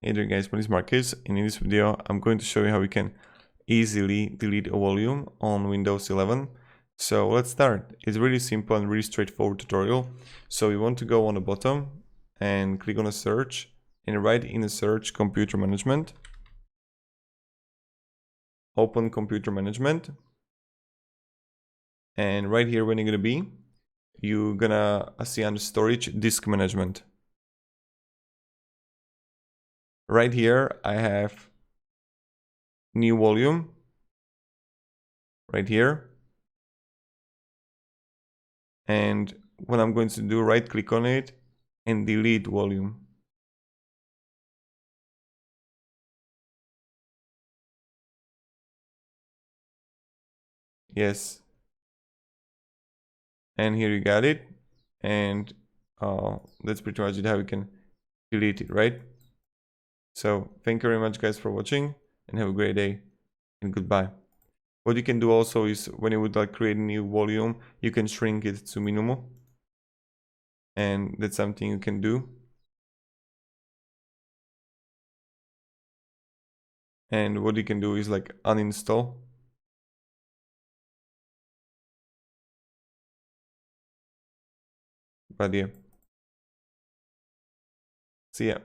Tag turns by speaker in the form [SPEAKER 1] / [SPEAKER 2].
[SPEAKER 1] Hey there guys, my name is Marcus, and in this video I'm going to show you how we can easily delete a volume on Windows 11. So let's start. It's really simple and really straightforward tutorial. So we want to go on the bottom and click on a search and write in the search computer management. Open computer management. And right here when you're gonna see under storage disk management. Right here I have new volume right here, and what I'm going to do, right click on it and delete volume. Yes, and here you got it, and that's pretty much it, how you can delete it, right? So thank you very much guys for watching, and have a great day, and goodbye. What you can do also is, when you would like create a new volume, you can shrink it to minimum, and that's something you can do. And what you can do is like uninstall. But yeah, see ya.